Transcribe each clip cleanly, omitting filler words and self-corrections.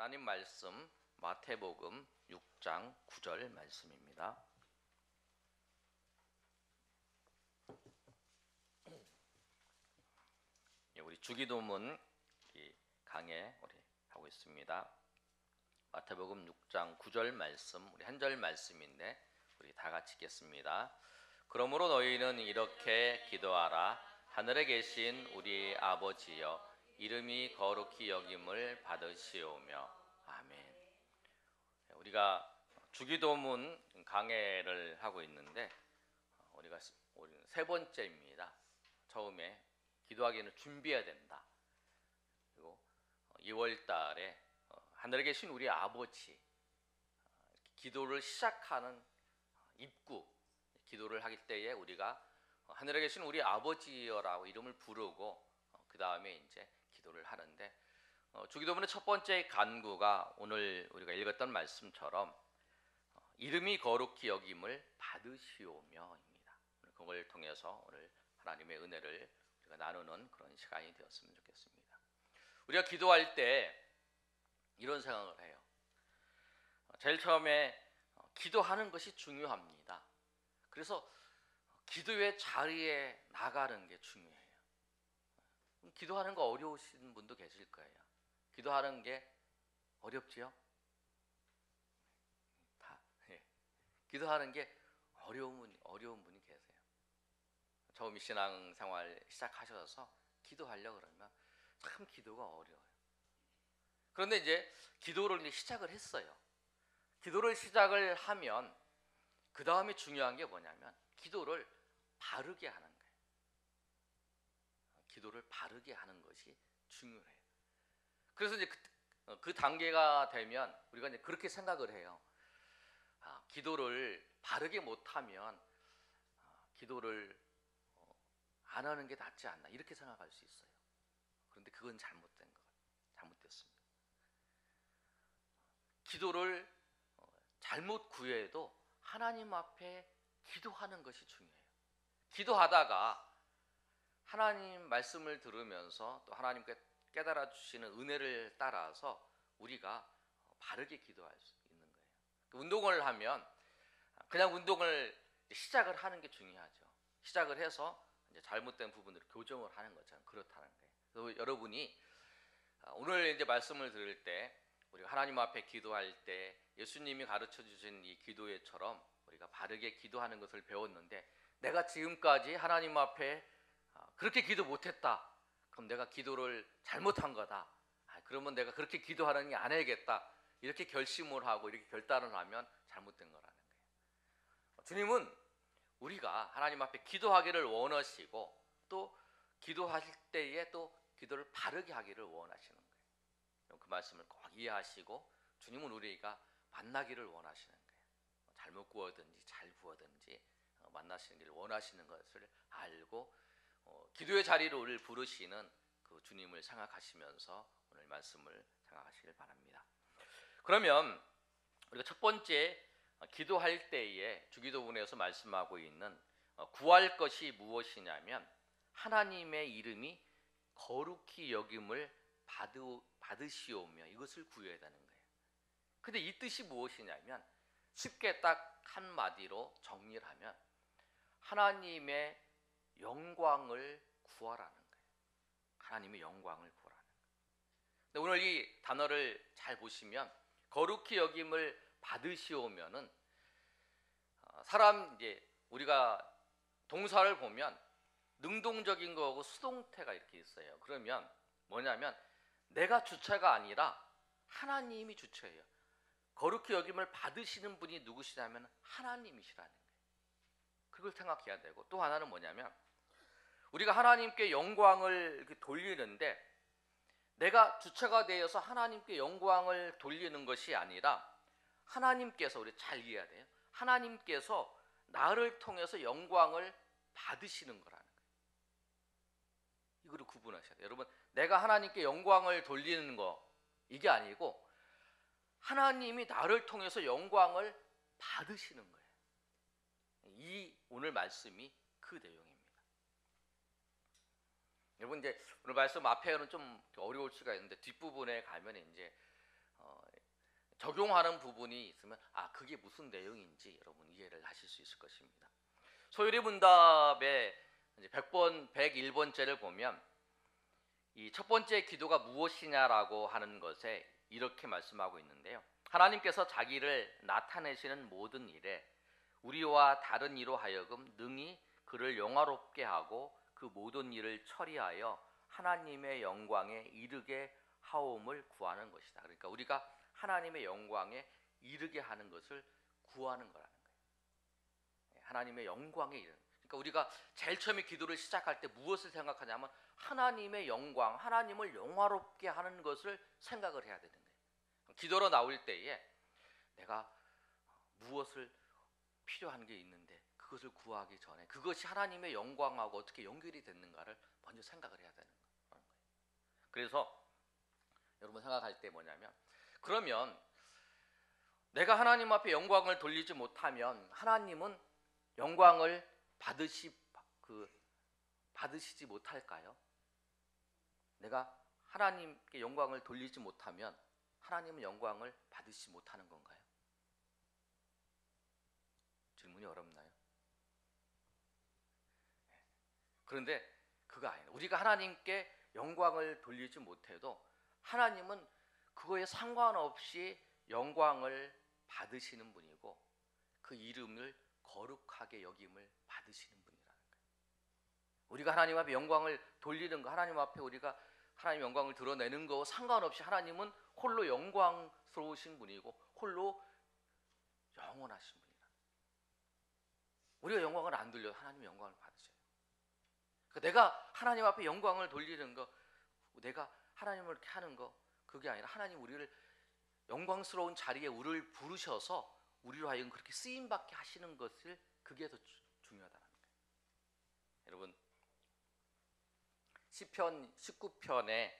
하나님 말씀 마태복음 6장 9절 말씀입니다. 우리 주기도문 강해 우리 하고 있습니다. 마태복음 6장 9절 말씀, 우리 한 절 말씀인데 우리 다 같이 읽겠습니다. 그러므로 너희는 이렇게 기도하라. 하늘에 계신 우리 아버지여, 이름이 거룩히 여김을 받으시오며. 아멘. 우리가 주기도문 강해를 하고 있는데 우리가 세 번째입니다. 처음에 기도하기에는 준비해야 된다. 그리고 2월 달에 하늘에 계신 우리 아버지, 기도를 시작하는 입구, 기도를 할 때에 우리가 하늘에 계신 우리 아버지여라고 이름을 부르고 그 다음에 이제 기도를 하는데, 주기도문의 첫 번째 간구가 오늘 우리가 읽었던 말씀처럼 이름이 거룩히 여김을 받으시오며입니다. 그걸 통해서 오늘 하나님의 은혜를 우리가 나누는 그런 시간이 되었으면 좋겠습니다. 우리가 기도할 때 이런 생각을 해요. 제일 처음에 기도하는 것이 중요합니다. 그래서 기도의 자리에 나가는 게 중요해요. 기도하는 거 어려우신 분도 계실 거예요. 기도하는 게 어렵지요? 기도하는 게 어려운 분이 계세요. 처음 신앙생활 시작하셔서 기도하려고 그러면 참 기도가 어려워요. 그런데 이제 기도를 이제 시작을 했어요. 기도를 시작을 하면 그 다음에 중요한 게 뭐냐면 기도를 바르게 하는 거예요. 기도를 바르게 하는 것이 중요해요. 그래서 이제 그 단계가 되면 우리가 이제 그렇게 생각을 해요. 기도를 바르게 못하면 기도를 안 하는 게 낫지 않나, 이렇게 생각할 수 있어요. 그런데 그건 잘못됐습니다. 기도를 잘못 구해도 하나님 앞에 기도하는 것이 중요해요. 기도하다가 하나님 말씀을 들으면서 또 하나님께 깨달아 주시는 은혜를 따라서 우리가 바르게 기도할 수 있는 거예요. 운동을 하면 그냥 운동을 시작을 하는 게 중요하죠. 시작을 해서 이제 잘못된 부분을 교정을 하는 것처럼 그렇다는 거예요. 그래서 여러분이 오늘 이제 말씀을 들을 때 우리가 하나님 앞에 기도할 때 예수님이 가르쳐 주신 이 기도회처럼 우리가 바르게 기도하는 것을 배웠는데, 내가 지금까지 하나님 앞에 그렇게 기도 못했다. 그럼 내가 기도를 잘못한 거다. 그러면 내가 그렇게 기도하는 게 안 해야겠다. 이렇게 결심을 하고 이렇게 결단을 하면 잘못된 거라는 거예요. 주님은 우리가 하나님 앞에 기도하기를 원하시고 또 기도하실 때에 또 기도를 바르게 하기를 원하시는 거예요. 그 말씀을 꼭 이해하시고 주님은 우리가 만나기를 원하시는 거예요. 잘못 구하든지 잘 구하든지 만나시기를 원하시는 것을 알고 기도의 자리로 우리를 부르시는 그 주님을 생각하시면서 오늘 말씀을 생각하시길 바랍니다. 그러면 우리가 첫 번째 기도할 때에 주기도문에서 말씀하고 있는 구할 것이 무엇이냐면 하나님의 이름이 거룩히 여김을 받으시오며, 이것을 구해야 되는 거예요. 근데 이 뜻이 무엇이냐면 쉽게 딱 한마디로 정리를 하면 하나님의 영광을 구하라는 거예요. 하나님의 영광을 구하라는 거예요. 근데 오늘 이 단어를 잘 보시면 거룩히 여김을 받으시오면은 사람 이제 우리가 동사를 보면 능동적인 거하고 수동태가 이렇게 있어요. 그러면 뭐냐면 내가 주체가 아니라 하나님이 주체예요. 거룩히 여김을 받으시는 분이 누구시냐면 하나님이시라는 거예요. 그걸 생각해야 되고, 또 하나는 뭐냐면 우리가 하나님께 영광을 이렇게 돌리는데 내가 주체가 되어서 하나님께 영광을 돌리는 것이 아니라 하나님께서, 우리 잘 이해해야 돼요. 하나님께서 나를 통해서 영광을 받으시는 거라는 거예요. 이거를 구분하셔야 돼요. 여러분, 내가 하나님께 영광을 돌리는 거 이게 아니고 하나님이 나를 통해서 영광을 받으시는 거예요. 이 오늘 말씀이 그 내용입니다. 여러분, 이제 오늘 말씀 앞에는 좀 어려울 수가 있는데 뒷부분에 가면 이제 적용하는 부분이 있으면 그게 무슨 내용인지 여러분 이해를 하실 수 있을 것입니다. 소요리 문답의 이제 100번 101번째를 보면 이 첫 번째 기도가 무엇이냐라고 하는 것에 이렇게 말씀하고 있는데요. 하나님께서 자기를 나타내시는 모든 일에 우리와 다른 이로 하여금 능히 그를 영화롭게 하고 그 모든 일을 처리하여 하나님의 영광에 이르게 하옴을 구하는 것이다. 그러니까 우리가 하나님의 영광에 이르게 하는 것을 구하는 거라는 거예요. 하나님의 영광에 이르는. 그러니까 우리가 제일 처음에 기도를 시작할 때 무엇을 생각하냐면 하나님의 영광, 하나님을 영화롭게 하는 것을 생각을 해야 되는 거예요. 기도로 나올 때에 내가 무엇을 필요한 게 있는데 그것을 구하기 전에 그것이 하나님의 영광하고 어떻게 연결이 됐는가를 먼저 생각을 해야 되는 거예요. 그래서 여러분 생각할 때 뭐냐면 그러면 내가 하나님 앞에 영광을 돌리지 못하면 하나님은 영광을 받으시지 못할까요? 내가 하나님께 영광을 돌리지 못하면 하나님은 영광을 받으시지 못하는 건가요? 질문이 어렵나요? 그런데 그거 아니에요. 우리가 하나님께 영광을 돌리지 못해도 하나님은 그거에 상관없이 영광을 받으시는 분이고 그 이름을 거룩하게 여김을 받으시는 분이라는 거예요. 우리가 하나님 앞에 영광을 돌리는 거, 하나님 앞에 우리가 하나님 영광을 드러내는 거와 상관없이 하나님은 홀로 영광스러우신 분이고 홀로 영원하신 분이라. 우리가 영광을 안 돌려 하나님 영광을 받으셔요. 그러니까 내가 하나님 앞에 영광을 돌리는 거, 내가 하나님을 이렇게 하는 거, 그게 아니라 하나님 우리를 영광스러운 자리에 우리를 부르셔서 우리로 하여금 그렇게 쓰임받게 하시는 것을 그게 더 중요하다는 거예요. 여러분 시편 19편의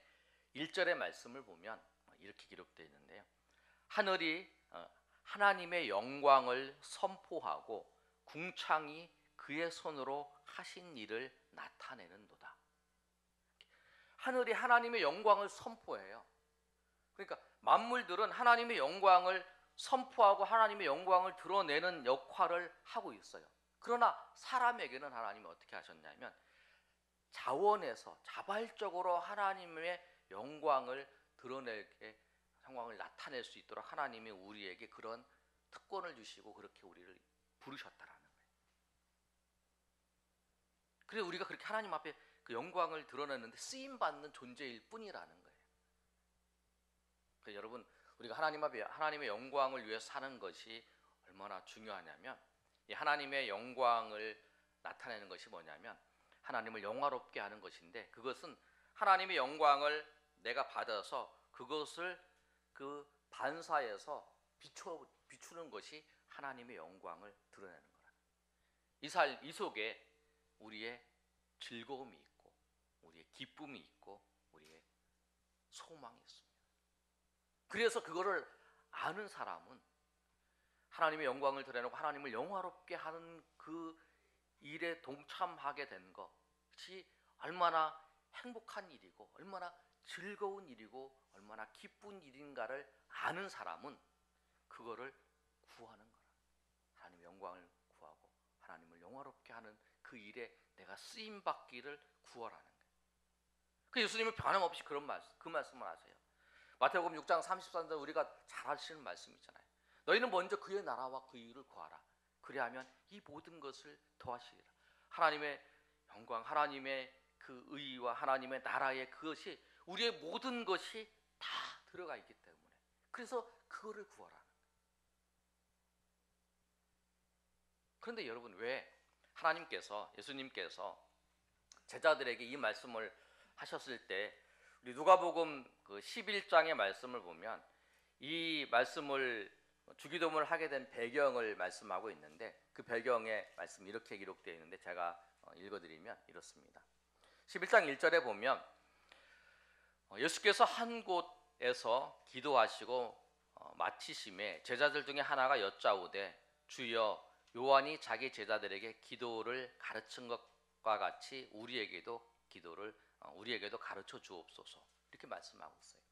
1절의 말씀을 보면 이렇게 기록되어 있는데요. 하늘이 하나님의 영광을 선포하고 궁창이 그의 손으로 하신 일을 나타내는도다. 하늘이 하나님의 영광을 선포해요. 그러니까 만물들은 하나님의 영광을 선포하고 하나님의 영광을 드러내는 역할을 하고 있어요. 그러나 사람에게는 하나님이 어떻게 하셨냐면 자원에서 자발적으로 하나님의 영광을 드러내게 영광을 나타낼 수 있도록 하나님이 우리에게 그런 특권을 주시고 그렇게 우리를 부르셨다라는 거예요. 그래서 우리가 그렇게 하나님 앞에 그 영광을 드러내는데 쓰임 받는 존재일 뿐이라는 거예요. 그래서 여러분 우리가 하나님 앞에 하나님의 영광을 위해 사는 것이 얼마나 중요하냐면 이 하나님의 영광을 나타내는 것이 뭐냐면 하나님을 영화롭게 하는 것인데 그것은 하나님의 영광을 내가 받아서 그것을 그 반사해서 비추는 것이 하나님의 영광을 드러내는 거라. 이 속에 우리의 즐거움이 있고 우리의 기쁨이 있고 우리의 소망이 있습니다. 그래서 그거를 아는 사람은 하나님의 영광을 드러내고 하나님을 영화롭게 하는 그 일에 동참하게 된 것이 얼마나 행복한 일이고 얼마나 즐거운 일이고 얼마나 기쁜 일인가를 아는 사람은 그거를 구하는 거라. 하나님의 영광을 구하고 하나님을 영화롭게 하는 그 일에 내가 쓰임 받기를 구하라는 거예요. 그 예수님은 변함없이 그 말씀을 하세요. 마태복음 6장 33절 우리가 잘 아시는 말씀이잖아요. 너희는 먼저 그의 나라와 그 의를 구하라. 그리하면 이 모든 것을 더하시리라. 하나님의 영광, 하나님의 그 의와 하나님의 나라의 그것이 우리의 모든 것이 다 들어가 있기 때문에 그래서 그거를 구하라. 그런데 여러분 왜 하나님께서 예수님께서 제자들에게 이 말씀을 하셨을 때 우리 누가복음 그 11장의 말씀을 보면 이 말씀을 주기도문을 하게 된 배경을 말씀하고 있는데 그 배경의 말씀 이렇게 기록되어 있는데 제가 읽어드리면 이렇습니다. 11장 1절에 보면 예수께서 한 곳에서 기도하시고 마치심에 제자들 중에 하나가 여짜오되 주여 요한이 자기 제자들에게 기도를 가르친 것과 같이 우리에게도 가르쳐 주옵소서 이렇게 말씀하고 있어요.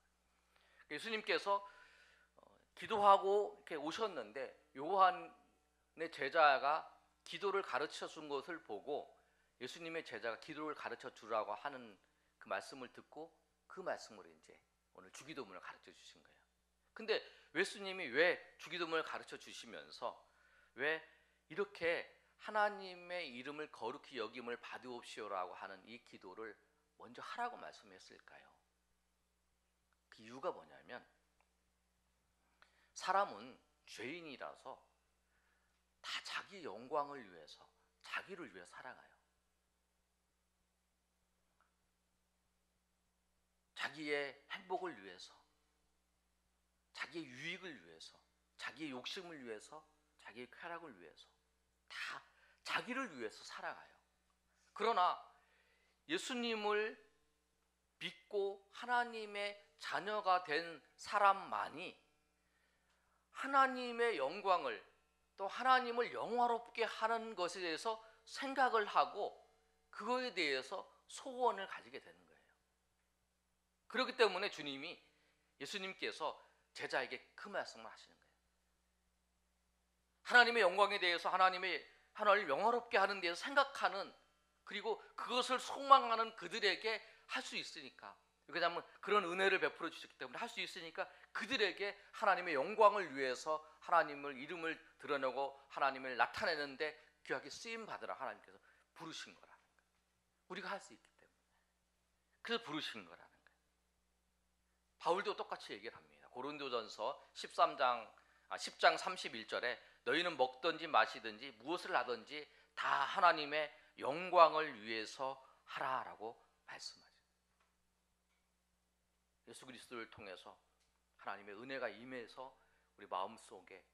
예수님께서 기도하고 이렇게 오셨는데 요한의 제자가 기도를 가르쳐 준 것을 보고 예수님의 제자가 기도를 가르쳐 주라고 하는 그 말씀을 듣고 그 말씀으로 이제 오늘 주기도문을 가르쳐 주신 거예요. 근데 예수님이 왜 주기도문을 가르쳐 주시면서 왜 이렇게 하나님의 이름을 거룩히 여김을 받으옵시오라고 하는 이 기도를 먼저 하라고 말씀했을까요? 그 이유가 뭐냐면 사람은 죄인이라서 다 자기 영광을 위해서 자기를 위해 살아가요. 자기의 행복을 위해서, 자기의 유익을 위해서, 자기의 욕심을 위해서, 자기의 쾌락을 위해서 다 자기를 위해서 살아가요. 그러나 예수님을 믿고 하나님의 자녀가 된 사람만이 하나님의 영광을 또 하나님을 영화롭게 하는 것에 대해서 생각을 하고 그거에 대해서 소원을 가지게 되는 거예요. 그렇기 때문에 예수님께서 제자에게 그 말씀을 하시는 거예요. 하나님의 영광에 대해서 하나님을 영화롭게 하는 데서 생각하는, 그리고 그것을 소망하는 그들에게 할 수 있으니까, 왜냐하면 그런 은혜를 베풀어 주셨기 때문에 할 수 있으니까 그들에게 하나님의 영광을 위해서 하나님을 이름을 드러내고 하나님을 나타내는데 귀하게 쓰임 받으라 하나님께서 부르신 거라는 거예요. 우리가 할 수 있기 때문에 그래서 부르신 거라는 거예요. 바울도 똑같이 얘기를 합니다. 고린도전서 10장 31절에 너희는 먹든지 마시든지 무엇을 하든지 다 하나님의 영광을 위해서 하라라고 말씀하죠. 예수 그리스도를 통해서 하나님의 은혜가 임해서 우리 마음속에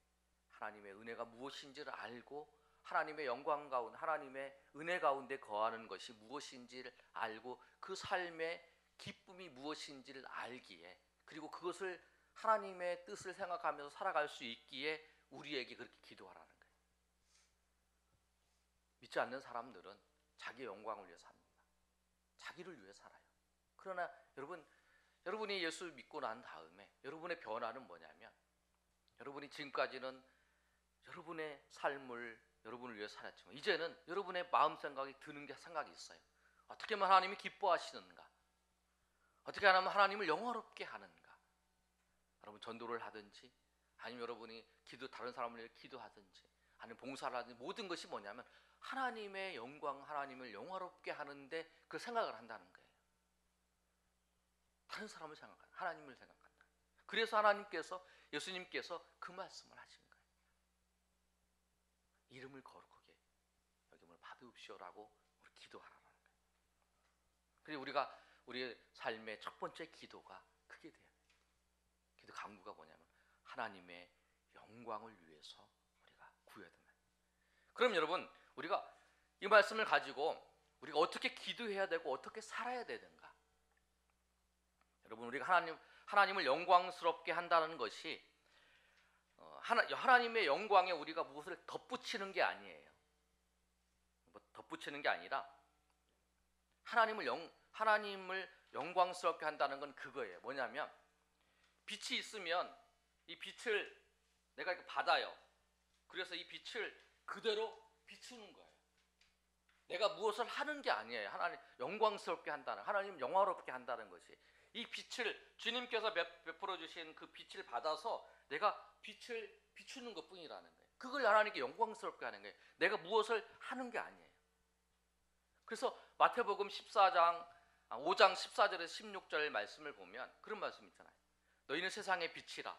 하나님의 은혜가 무엇인지를 알고 하나님의 영광 가운데, 하나님의 은혜 가운데 거하는 것이 무엇인지를 알고 그 삶의 기쁨이 무엇인지를 알기에, 그리고 그것을 하나님의 뜻을 생각하면서 살아갈 수 있기에 우리에게 그렇게 기도하라는 거예요. 믿지 않는 사람들은 자기의 영광을 위해 삽니다. 자기를 위해 살아요. 그러나 여러분이 예수 믿고 난 다음에 여러분의 변화는 뭐냐면, 여러분이 지금까지는 여러분의 삶을 여러분을 위해 살았지만 이제는 여러분의 마음 생각이 드는 게 생각이 있어요. 어떻게 하면 하나님이 기뻐하시는가? 어떻게 하면 하나님을 영화롭게 하는가? 여러분 전도를 하든지, 아니면 여러분이 다른 사람을 위해 기도하든지, 아니면 봉사를 하든지, 모든 것이 뭐냐면 하나님의 영광, 하나님을 영화롭게 하는데 그 생각을 한다는 거예요. 다른 사람을 생각한다, 하나님을 생각한다. 그래서 예수님께서 그 말씀을 하신 거예요. 이름을 거룩하게 여김을 받으옵시오라고 우리 기도하라는 거예요. 그리고 우리의 삶의 첫 번째 기도가 그게 돼요. 기도 강구가 뭐냐면 하나님의 영광을 위해서 우리가 구해야 된다. 그럼 여러분, 우리가 이 말씀을 가지고 우리가 어떻게 기도해야 되고 어떻게 살아야 되는가? 여러분, 우리가 하나님을 영광스럽게 한다는 것이 하나님의 영광에 우리가 무엇을 덧붙이는 게 아니에요. 덧붙이는 게 아니라 하나님을 영광스럽게 한다는 건 그거예요. 뭐냐면 빛이 있으면 이 빛을 내가 이렇게 받아요. 그래서 이 빛을 그대로 비추는 거예요. 내가 무엇을 하는 게 아니에요. 하나님 영광스럽게 한다는, 하나님 영화롭게 한다는 것이, 이 빛을 주님께서 베풀어 주신 그 빛을 받아서 내가 빛을 비추는 것뿐이라는 거예요. 그걸 하나님께 영광스럽게 하는 거예요. 내가 무엇을 하는 게 아니에요. 그래서 마태복음 5장 14절에서 16절 말씀을 보면 그런 말씀 있잖아요. 너희는 세상의 빛이라.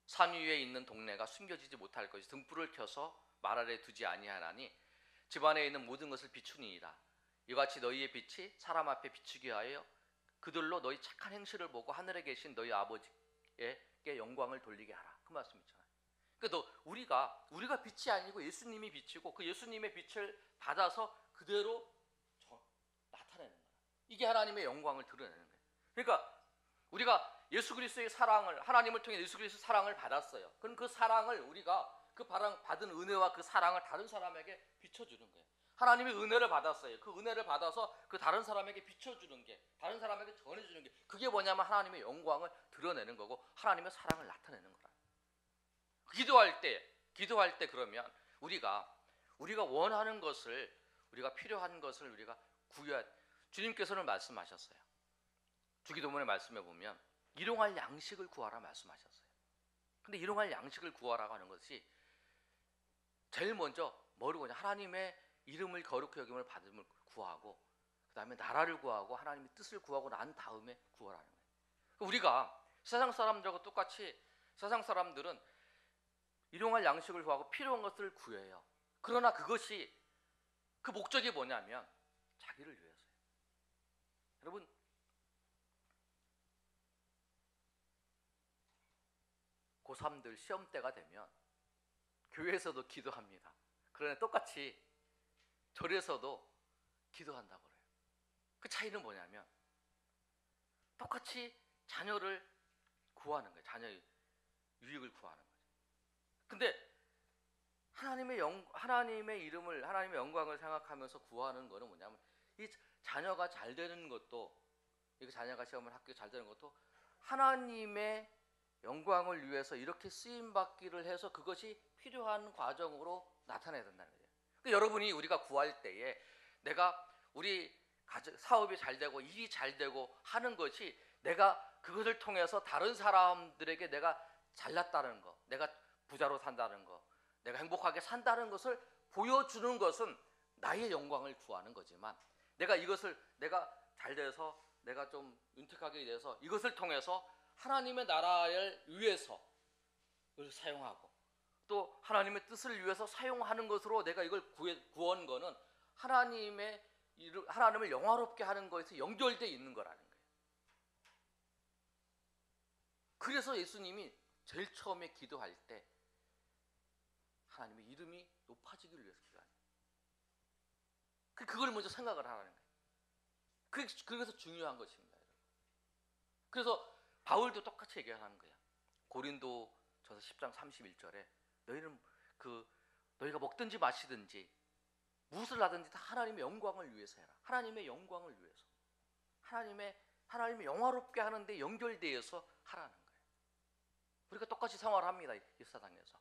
산 위에 있는 동네가 숨겨지지 못할 것이 등불을 켜서 말 아래 두지 아니하나니 집 안에 있는 모든 것을 비추니이다. 이같이 너희의 빛이 사람 앞에 비추게 하여 그들로 너희 착한 행실을 보고 하늘에 계신 너희 아버지께 영광을 돌리게 하라. 그 말씀 있잖아요. 그러니까 우리가 빛이 아니고 예수님이 빛이고 그 예수님의 빛을 받아서 그대로 나타내는 거예요. 이게 하나님의 영광을 드러내는 거예요. 그러니까 우리가 예수 그리스도의 사랑을, 하나님을 통해 예수 그리스도의 사랑을 받았어요. 그럼 그 사랑을 우리가 그 받은 은혜와 그 사랑을 다른 사람에게 비춰주는 거예요. 하나님의 은혜를 받았어요. 그 은혜를 받아서 그 다른 사람에게 비춰주는 게, 다른 사람에게 전해주는 게, 그게 뭐냐면 하나님의 영광을 드러내는 거고 하나님의 사랑을 나타내는 거라. 기도할 때 그러면 우리가 원하는 것을, 우리가 필요한 것을 우리가 구해야, 주님께서는 말씀하셨어요. 주기도문의 말씀에 보면 일용할 양식을 구하라 말씀하셨어요. 근데 일용할 양식을 구하라고 하는 것이 제일 먼저 뭐를 구하냐? 하나님의 이름을 거룩히 여김을 받음을 구하고, 그 다음에 나라를 구하고 하나님의 뜻을 구하고 난 다음에 구하라는 거예요. 우리가 세상 사람들하고 똑같이, 세상 사람들은 일용할 양식을 구하고 필요한 것을 구해요. 그러나 그것이, 그 목적이 뭐냐면 자기를 위해서예요. 여러분, 고3들 시험 때가 되면 교회에서도 기도합니다. 그러나 똑같이 절에서도 기도한다고 그래요. 그 차이는 뭐냐면 똑같이 자녀를 구하는 거예요. 자녀의 유익을 구하는 거죠. 근데 하나님의 이름을, 하나님의 영광을 생각하면서 구하는 거는 뭐냐면, 이 자녀가 잘 되는 것도, 이 자녀가 시험을 합격해 잘 되는 것도 하나님의 영광을 위해서 이렇게 쓰임 받기를 해서 그것이 필요한 과정으로 나타나야 된다는 거예요. 그러니까 여러분이, 우리가 구할 때에 우리 사업이 잘 되고 일이 잘 되고 하는 것이, 내가 그것을 통해서 다른 사람들에게 내가 잘났다는 거, 내가 부자로 산다는 거, 내가 행복하게 산다는 것을 보여주는 것은 나의 영광을 구하는 거지만, 내가 잘 돼서 내가 좀 윤택하게 돼서 이것을 통해서 하나님의 나라를 위해서 이걸 사용하고, 또 하나님의 뜻을 위해서 사용하는 것으로 내가 이걸 구한 거는 하나님을 영화롭게 하는 것에 연결되어 있는 거라는 거예요. 그래서 예수님이 제일 처음에 기도할 때 하나님의 이름이 높아지기를 위해서 기도하는 거예요. 그걸 먼저 생각을 하라는 거예요. 그래서 중요한 것입니다. 그래서 바울도 똑같이 얘기하는 거야. 고린도전서 10장 31절에 너희가 먹든지 마시든지 무엇을 하든지 다 하나님의 영광을 위해서 해라. 하나님의 영광을 위해서, 하나님의 영화롭게 하는 데 연결되어서 하라는 거예요. 우리가 똑같이 생활합니다. 이 세상에서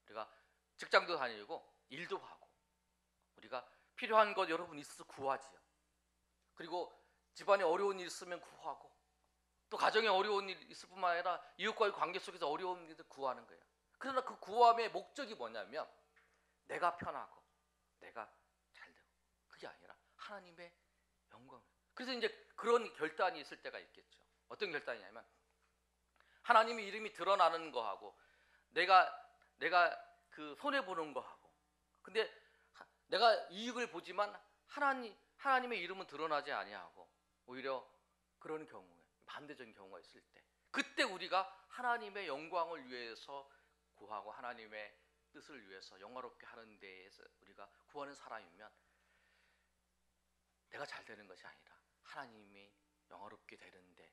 우리가 직장도 다니고 일도 하고, 우리가 필요한 것 여러분 있어서 구하지요. 그리고 집안에 어려운 일 있으면 구하고, 또 가정에 어려운 일 있을 뿐만 아니라 이웃과의 관계 속에서 어려운 일을 구하는 거예요. 그러나 그 구함의 목적이 뭐냐면 내가 편하고 내가 잘 되고, 그게 아니라 하나님의 영광. 그래서 이제 그런 결단이 있을 때가 있겠죠. 어떤 결단이냐면, 하나님의 이름이 드러나는 거하고 내가 그 손해 보는 거하고, 근데 내가 이익을 보지만 하나님의 이름은 드러나지 아니하고, 오히려 그런 경우에 반대적인 경우가 있을 때, 그때 우리가 하나님의 영광을 위해서 구하고 하나님의 뜻을 위해서 영화롭게 하는 데에서 우리가 구하는 사람이면, 내가 잘 되는 것이 아니라 하나님이 영화롭게 되는데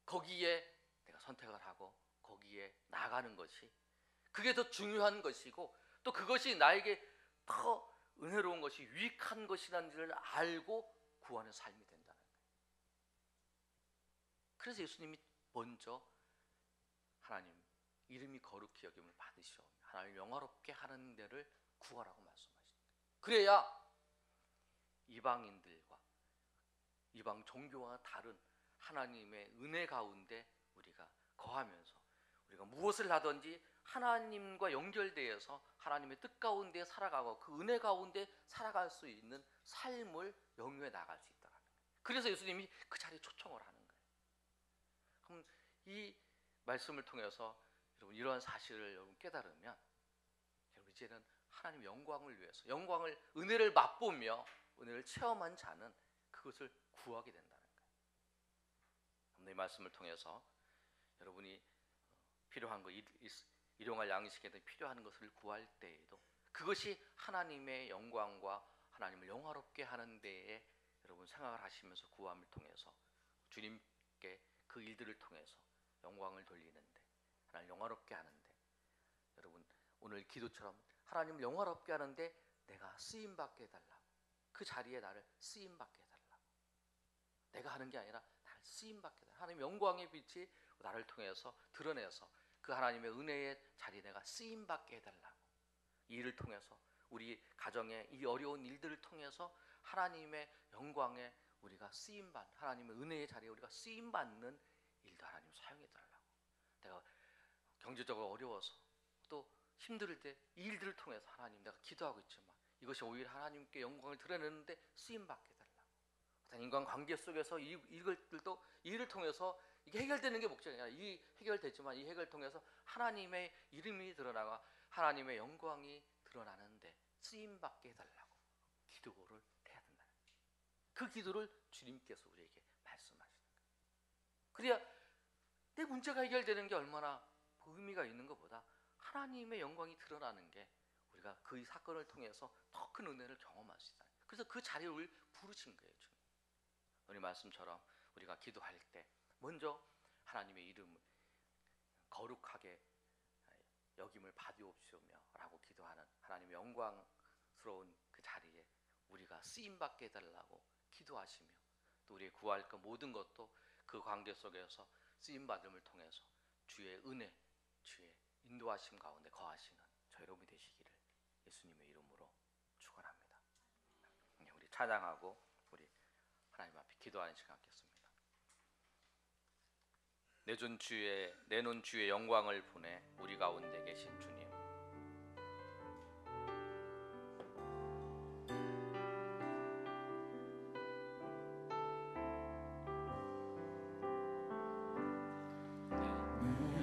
거기에 내가 선택을 하고 거기에 나아가는 것이, 그게 더 중요한 것이고, 또 그것이 나에게 더 은혜로운 것이, 유익한 것이라는 줄 알고 구하는 삶이 된다는 거예요. 그래서 예수님이 먼저 하나님 이름이 거룩히 여김을 받으시오, 하나님 영화롭게 하는 데를 구하라고 말씀하십니다. 그래야 이방인들과 이방 종교와 다른 하나님의 은혜 가운데 우리가 거하면서, 우리가 무엇을 하든지 하나님과 연결되어서 하나님의 뜻 가운데 살아가고 그 은혜 가운데 살아갈 수 있는 삶을 영위해 나갈 수 있다는 거예요. 그래서 예수님이 그 자리에 초청을 하는 거예요. 그럼 이 말씀을 통해서 여러분 이러한 사실을 여러분 깨달으면, 여러분 이제는 하나님 영광을 위해서, 은혜를 맛보며 은혜를 체험한 자는 그것을 구하게 된다는 거예요. 이 말씀을 통해서 여러분이 필요한 거, 일용할 양식에 대해 필요한 것을 구할 때에도 그것이 하나님의 영광과 하나님을 영화롭게 하는 데에 여러분 생각을 하시면서 구함을 통해서 주님께 그 일들을 통해서 영광을 돌리는데, 하나님 영화롭게 하는데, 여러분 오늘 기도처럼 하나님을 영화롭게 하는데 내가 쓰임받게 해달라고, 그 자리에 나를 쓰임받게 해달라고, 내가 하는 게 아니라 나를 쓰임받게 해달라고, 하나님 영광의 빛이 나를 통해서 드러내서 그 하나님의 은혜의 자리 내가 쓰임받게 해달라고. 이 일을 통해서 우리 가정의 이 어려운 일들을 통해서 하나님의 영광에 우리가 쓰임받는, 하나님의 은혜의 자리에 우리가 쓰임받는 일도 하나님 사용해달라고. 내가 경제적으로 어려워서 또 힘들 때 이 일들을 통해서 하나님 내가 기도하고 있지만 이것이 오히려 하나님께 영광을 드러내는데 쓰임받게 해달라고. 어떤 인간관계 속에서 이것들도 이 일을 통해서 이게 해결되는 게 목적이 아니라 이 해결되지만 이 해결을 통해서 하나님의 이름이 드러나가 하나님의 영광이 드러나는데 쓰임받게 해달라고 기도를 해야 된다. 그 기도를 주님께서 우리에게 말씀하시는 거예요. 그래야 내 문제가 해결되는 게 얼마나 의미가 있는 것보다 하나님의 영광이 드러나는 게 우리가 그 사건을 통해서 더 큰 은혜를 경험할 수 있다. 그래서 그 자리를 우리 부르신 거예요. 주님. 우리 말씀처럼 우리가 기도할 때 먼저 하나님의 이름을 거룩하게 여김을 받으옵시오며 라고 기도하는 하나님의 영광스러운 그 자리에 우리가 쓰임받게 해달라고 기도하시며 또 우리의 구할 그 모든 것도 그 관계 속에서 쓰임받음을 통해서 주의 은혜, 주의 인도하심 가운데 거하시는 저 여러분이 되시기를 예수님의 이름으로 축원합니다. 우리 찬양하고 우리 하나님 앞에 기도하는 시간 갖겠습니다. 내놓은 주의 영광을 보내 우리 가운데 계신 주님,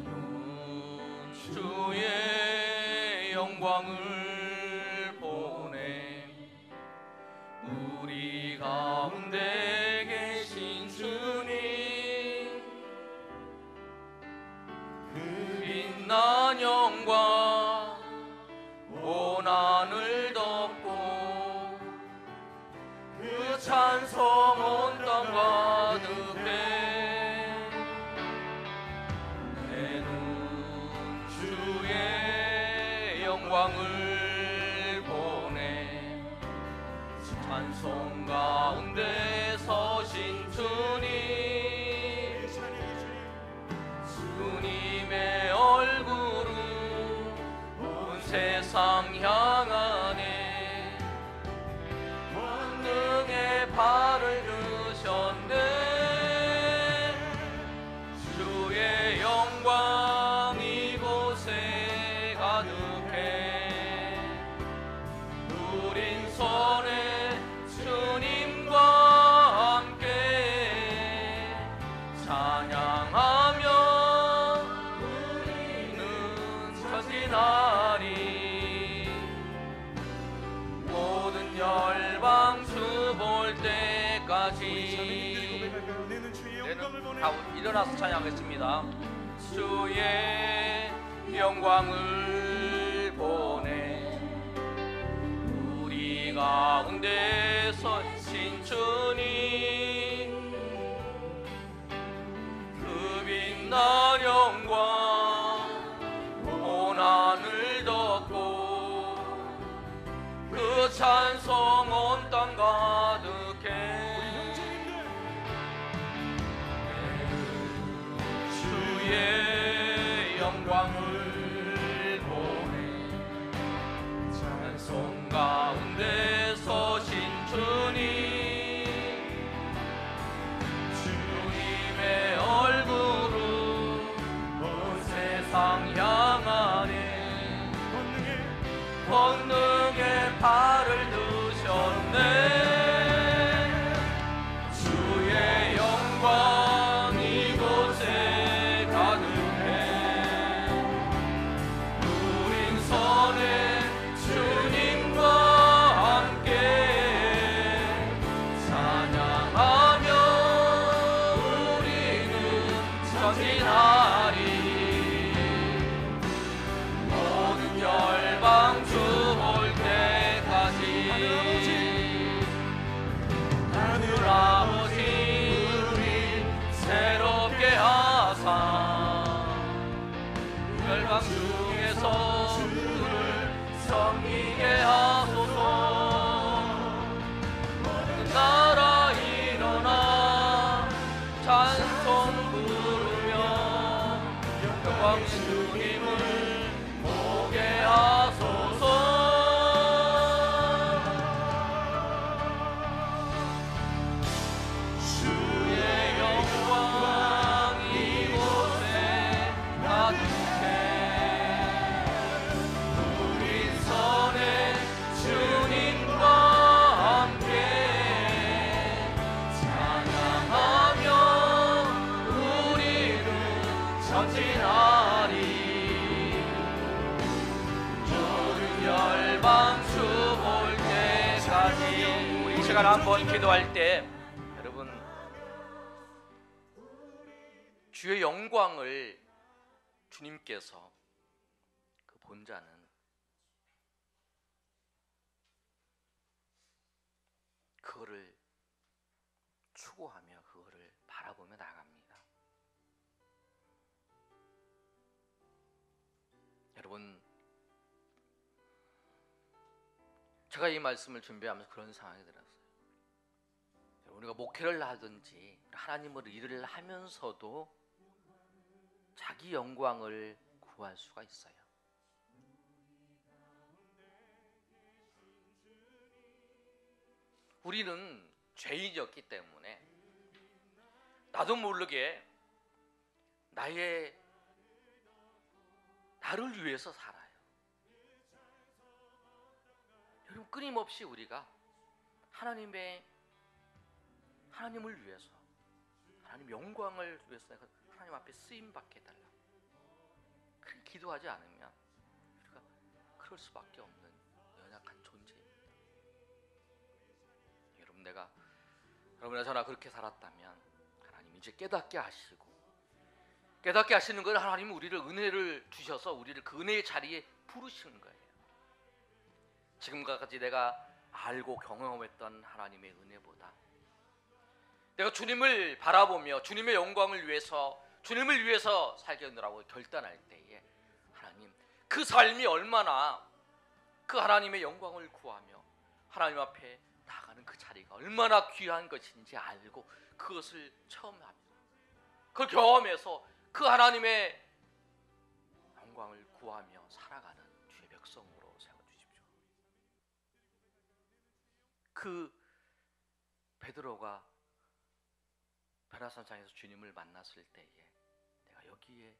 내놓은 주의 영광을 보내 우리 가운데 계신 주님, 그 빛난 영광 온 하늘 덮고 그 찬송 온 땅 가득해 내놓은 주의 영광을 보내 찬송 가운데 서신 주님, 주님의 얼굴은 온 세상 향하네 권능의 발을 드셨네 주의 영광 이곳에 가득해 누린 손에 주님과 함께 찬양하며 우리는 전진하리 모든 열방 주 볼 때까지. 다 일어나서 찬양하겠습니다. 주의 영광을 보내 우리 가운데 서신 주님, 그 빛난 영광 온 하늘 덮고 그 찬송 온 땅 가득해 주의 영광을 보내 찬송 가운데 서신 주님, 주님의 얼굴은 온 세상 향하네 권능의 발을 드셨네 주의 영광 이곳에 가득해 누린 손에 주님과 함께 찬양하며 우리는 전진하리 모든 열방 주 볼 때까지 하늘 아버지 우리 새롭게 하사 열방 중에서 주를 섬기게 하소서 모든 나라 일어나 찬송 부르며 영광 주 주님을 보게 하소서. 주의 영광 이곳에 가득해 우리 선에 주님과 함께 찬양하며 우리는 전진하리. 모든 열방주 볼 때까지. 우리 이 시간 한번 기도할 때 여러분 주의 영광을 주님께서 그 본자는 그거를 추구하며 그거를 바라보며 나갑니다. 여러분, 제가 이 말씀을 준비하면서 그런 상황이 들었어요. 우리가 목회를 하든지 하나님을 일을 하면서도 자기 영광을 구할 수가 있어요. 우리는 죄인이었기 때문에 나도 모르게 나를 위해서 살아요. 여러분, 끊임없이 우리가 하나님을 위해서, 하나님 영광을 위해서 내가 하나님 앞에 쓰임 받게 해달라. 그렇게 기도하지 않으면 우리가 그럴 수밖에 없는 연약한 존재입니다. 여러분이나 저나 그렇게 살았다면 하나님 이제 깨닫게 하시고, 깨닫게 하시는 건 하나님은 우리를 은혜를 주셔서 우리를 그 은혜의 자리에 부르시는 거예요. 지금까지 내가 알고 경험했던 하나님의 은혜보다 내가 주님을 바라보며 주님의 영광을 위해서, 주님을 위해서 살겠노라고 결단할 때에 하나님 그 삶이 얼마나 그 하나님의 영광을 구하며 하나님 앞에 나가는 그 자리가 얼마나 귀한 것인지 알고 그것을 체험합니다. 그걸 경험해서 그 하나님의 영광을 구하며 살아가는 주의 백성으로 세워주십시오. 그 베드로가 변화산상에서 주님을 만났을 때에 내가 여기에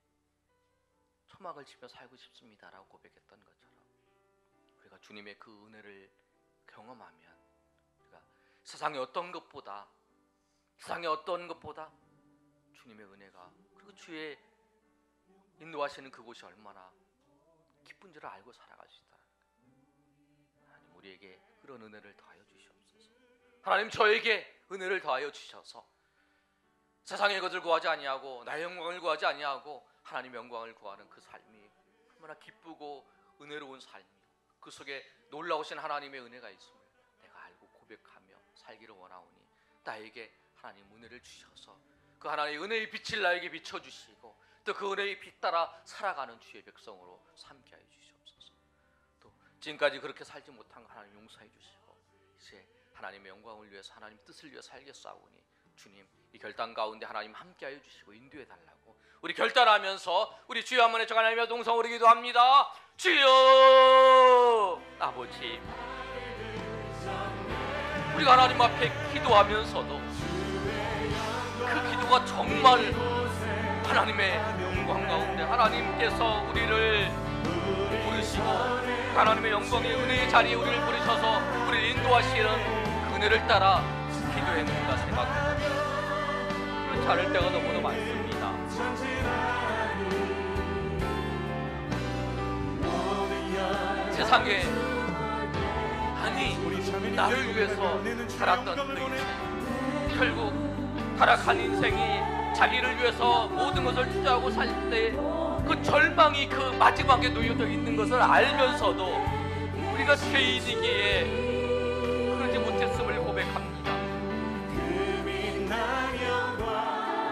초막을 치며 살고 싶습니다라고 고백했던 것처럼 우리가 주님의 그 은혜를 경험하면 우리가 세상의 어떤 것보다 주님의 은혜가, 그리고 주의 인도하시는 그곳이 얼마나 기쁜 줄 알고 살아갈 수 있다는 거예요. 하나님 우리에게 그런 은혜를 더하여 주시옵소서. 하나님 저에게 은혜를 더하여 주셔서 세상의 것을 구하지 아니하고 나의 영광을 구하지 아니하고 하나님의 영광을 구하는 그 삶이 얼마나 기쁘고 은혜로운 삶이, 그 속에 놀라우신 하나님의 은혜가 있음을 내가 알고 고백하며 살기를 원하오니 나에게 하나님 은혜를 주셔서 그 하나님의 은혜의 빛을 나에게 비춰주시고 또 그 은혜의 빛 따라 살아가는 주의 백성으로 삼게 하여 주시옵소서. 또 지금까지 그렇게 살지 못한 하나님 용서해 주시고 이제 하나님의 영광을 위해서 하나님 뜻을 위해 살겠사오니 주님 이 결단 가운데 하나님 함께 하여 주시고 인도해 달라고 우리 결단하면서 우리 주여 한번 외쳐 하나님의 동성으로 기도합니다. 주여 아버지, 우리가 하나님 앞에 기도하면서도 그 기도가 정말 하나님의 영광 가운데 하나님께서 우리를 부르시고 하나님의 영광의 은혜의 자리에 우리를 부르셔서 우리를 인도하시는 그 은혜를 따라 기도했는가 생각합니다. 그렇지 않을 때가 너무나 많습니다. 세상에 나를 위해서 살았던 그 인생, 결국 타락한 인생이 자기를 위해서 모든 것을 투자하고 살 때 그 절망이 그 마지막에 놓여져 있는 것을 알면서도 우리가 죄인이기에 그러지 못했음을 고백합니다.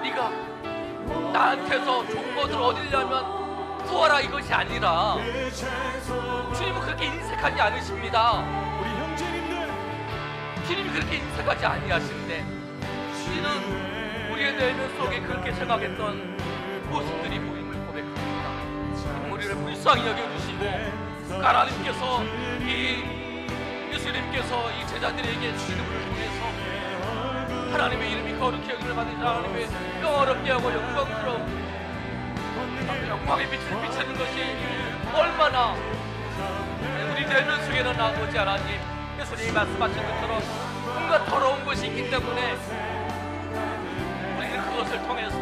네가 나한테서 좋은 것을 얻으려면 구하라 이것이 아니라 주님은 그렇게 인색하지 않으십니다. 주님이 그렇게 인색하지 아니하신데 우리는 우리의 내면 속에 그렇게 생각했던 모습들이 보임을 고백합니다. 우리를 불쌍히 여겨주시고 하나님께서 예수님께서 이 제자들에게 주신 분을 통해서 하나님의 이름이 거룩히 여김을 받으신 하나님의 영어롭게 하고 영광스러운 영광의 빛을 비추는 것이 얼마나 우리 내면 속에는 아버지 하나님 예수님이 말씀하신 것처럼 뭔가 더러운 것이 있기 때문에 우리는 그것을 통해서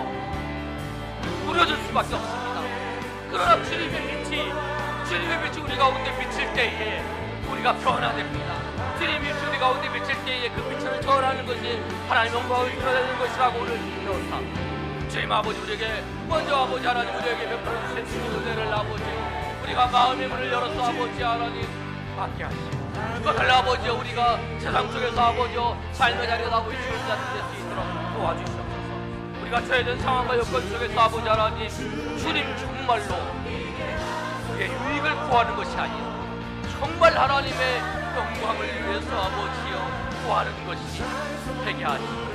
우려질 수밖에 없습니다. 그러나 주님의 빛이 우리 가운데 비칠 때에 우리가 변화됩니다. 주님이 우리 가운데 비칠 때에 그 빛을 전하는 것이 하나님의 영광을 드러내는 것이라고 오늘 배웠다. 주님 아버지 우리에게 먼저 아버지 하나님 우리에게 베풀어 주신 주님 은혜를 아버지 우리가 마음의 문을 열어서 아버지 하나님 받게 하시고 그것을 아버지 우리가 세상 속에서 아버지 삶의 자리에 아버지 주님 자리에 될 수 있도록 도와주시옵소서. 우리가 처해진 상황과 여건 속에서 아버지 하나님 주님 정말로 우리의 유익을 구하는 것이 아니라 정말 하나님의 영광을 위해서 아버지여 구하는 것이 되게 하시고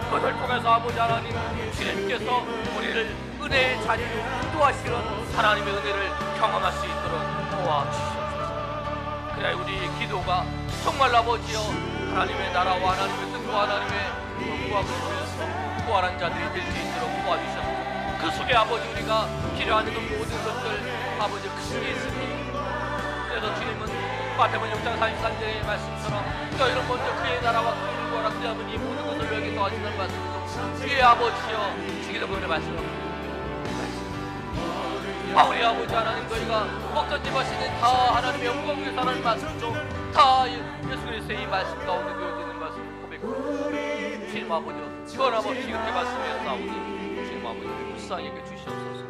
그것을 통해서 아버지 하나님 주님께서 우리를 은혜의 자리로 인도하시는 하나님의 은혜를 경험할 수 있도록 도와주시옵소서. 그래야 우리 기도가 정말 아버지여 하나님의 나라와 하나님의 뜻과 하나님의 영광을 위해서 구하는 자들이 될 수 있도록 도와주시옵소서. 그 속에 아버지 우리가 필요한 그 모든 것들 아버지 크게 있으니 그래서 주님은 마태복음 6장 43절의 말씀처럼 너희는 먼저 그의 나라와 그의 구하라 그리하면 이 모든 것을 너에게 더하시는 말씀도 주의 아버지여 주기도문의 말씀입니다. 우리 아버지 하나님 저희가 목전집 하시는 다 하나님의 영광 위해서 하는 말씀도 다 예수 그리스도의 이 말씀 가운데 되어지는 말씀을 고백합니다. 주님 아버지 변함없이 이렇게 말씀해 싸우니 주님 아버지 불쌍히 여겨 주시옵소서.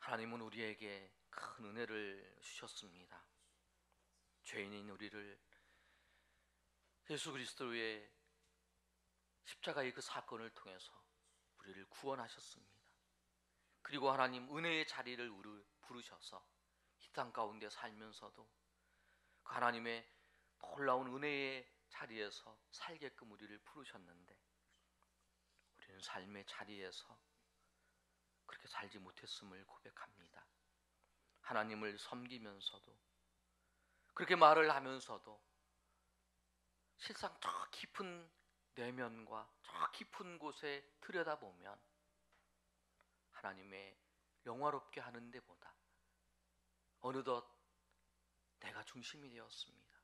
하나님은 우리에게 큰 은혜를 주셨습니다. 죄인인 우리를 예수 그리스도의 십자가의 그 사건을 통해서 우리를 구원하셨습니다. 그리고 하나님 은혜의 자리를 부르셔서 이 땅 가운데 살면서도 그 하나님의 놀라운 은혜의 자리에서 살게끔 우리를 부르셨는데 우리는 삶의 자리에서 그렇게 살지 못했음을 고백합니다. 하나님을 섬기면서도 그렇게 말을 하면서도 실상 저 깊은 내면과 저 깊은 곳에 들여다보면 하나님의 영화롭게 하는 데보다 어느덧 내가 중심이 되었습니다.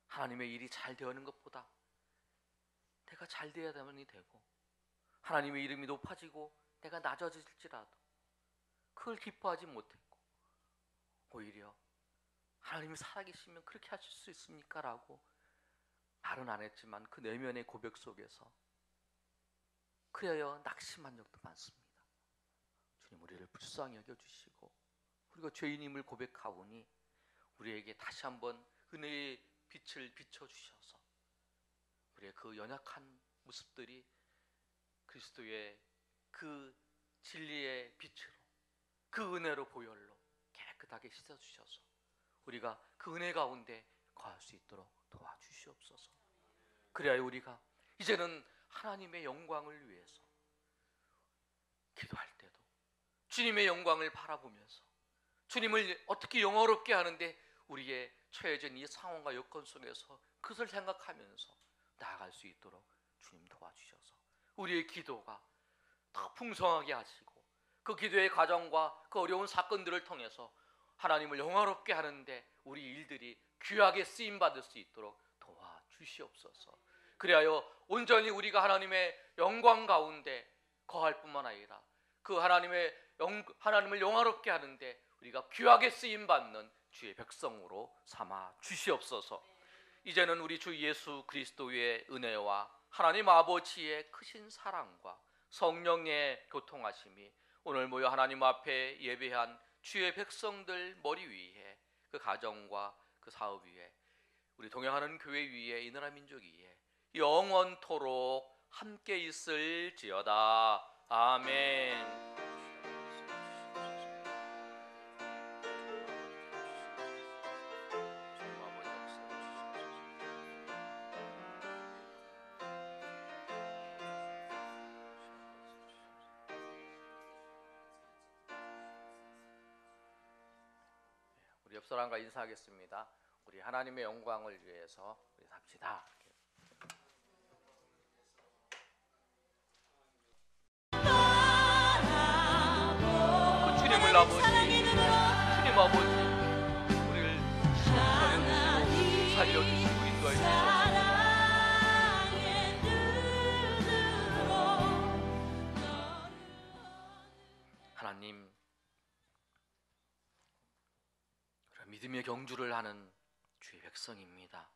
하나님의 일이 잘 되는 것보다 내가 잘 되어야 되면 되고 하나님의 이름이 높아지고 내가 낮아질지라도 그걸 기뻐하지 못했고 오히려 하나님이 살아계시면 그렇게 하실 수 있습니까? 라고 말은 안 했지만 그 내면의 고백 속에서 그래야 낙심한 적도 많습니다. 주님 우리를 불쌍히 여겨주시고 우리가 죄인임을 고백하오니 우리에게 다시 한번 은혜의 빛을 비춰주셔서 우리의 그 연약한 모습들이 그리스도의 그 진리의 빛으로 그 은혜로 보혈로 깨끗하게 씻어주셔서 우리가 그 은혜 가운데 거할 수 있도록 도와주시옵소서. 그래야 우리가 이제는 하나님의 영광을 위해서 기도할 때도 주님의 영광을 바라보면서 주님을 어떻게 영화롭게 하는데 우리의 처해진 이 상황과 여건 속에서 그것을 생각하면서 나아갈 수 있도록 주님 도와주셔서 우리의 기도가 더 풍성하게 하시고 그 기도의 과정과 그 어려운 사건들을 통해서 하나님을 영화롭게 하는데 우리 일들이 귀하게 쓰임받을 수 있도록 도와주시옵소서. 그리하여 온전히 우리가 하나님의 영광 가운데 거할 뿐만 아니라 그 하나님을 영화롭게 하는데 우리가 귀하게 쓰임받는 주의 백성으로 삼아 주시옵소서. 이제는 우리 주 예수 그리스도의 은혜와 하나님 아버지의 크신 사랑과 성령의 교통하심이 오늘 모여 하나님 앞에 예배한 주의 백성들 머리 위에 그 가정과 그 사업 위에 우리 동행하는 교회 위에 이 나라 민족 위에 영원토록 함께 있을지어다. 아멘. 옆 사람과 인사하겠습니다. 우리 하나님의 영광을 위해서 우리 삽시다. 그 주님을 아버지, 주님 아버지, 우리를 살려주시고 살려주시고 인도해 주시옵소서. 하나님, 믿음의 경주를 하는 주의 백성입니다.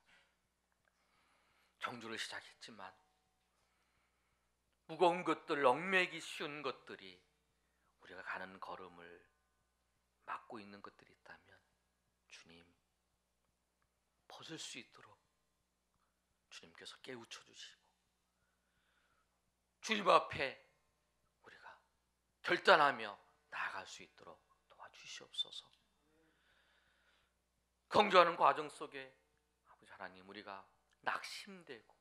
경주를 시작했지만 무거운 것들, 얽매기 쉬운 것들이 우리가 가는 걸음을 막고 있는 것들이 있다면 주님, 벗을 수 있도록 주님께서 깨우쳐 주시고 주님 앞에 우리가 결단하며 나아갈 수 있도록 도와주시옵소서. 경주하는 과정 속에 아버지 하나님, 우리가 낙심되고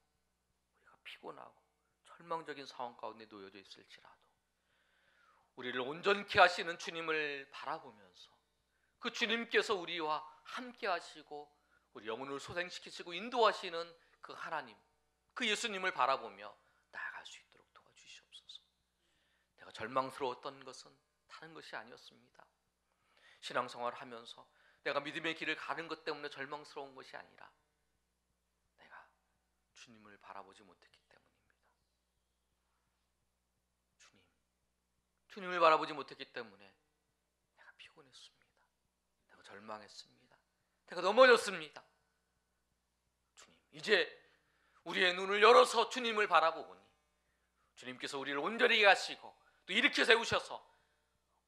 우리가 피곤하고 절망적인 상황 가운데 놓여져 있을지라도 우리를 온전케 하시는 주님을 바라보면서 그 주님께서 우리와 함께 하시고 우리 영혼을 소생시키시고 인도하시는 그 하나님, 그 예수님을 바라보며 나아갈 수 있도록 도와주시옵소서. 내가 절망스러웠던 것은 다른 것이 아니었습니다. 신앙생활을 하면서 내가 믿음의 길을 가는 것 때문에 절망스러운 것이 아니라 내가 주님을 바라보지 못했기 때문입니다. 주님을 바라보지 못했기 때문에 내가 피곤했습니다. 내가 절망했습니다. 내가 넘어졌습니다. 주님, 이제 우리의 눈을 열어서 주님을 바라보니 주님께서 우리를 온전히 하시고 또 일으켜 세우셔서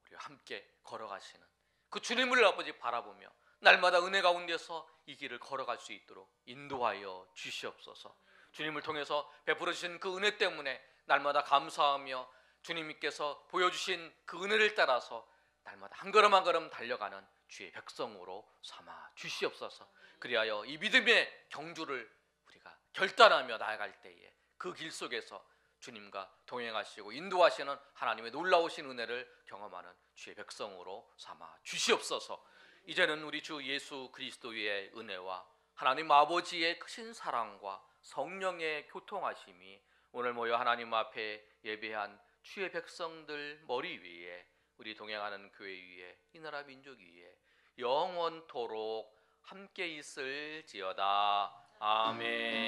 우리와 함께 걸어가시는 그 주님을 아버지 바라보며 날마다 은혜 가운데서 이 길을 걸어갈 수 있도록 인도하여 주시옵소서. 주님을 통해서 베풀어 주신 그 은혜 때문에 날마다 감사하며 주님께서 보여주신 그 은혜를 따라서 날마다 한 걸음 한 걸음 달려가는 주의 백성으로 삼아 주시옵소서. 그리하여 이 믿음의 경주를 우리가 결단하며 나아갈 때에 그 길 속에서 주님과 동행하시고 인도하시는 하나님의 놀라우신 은혜를 경험하는 주의 백성으로 삼아 주시옵소서. 이제는 우리 주 예수 그리스도의 은혜와 하나님 아버지의 크신 사랑과 성령의 교통하심이 오늘 모여 하나님 앞에 예배한 주의 백성들 머리 위에, 우리 동행하는 교회 위에, 이 나라 민족 위에 영원토록 함께 있을지어다. 아멘.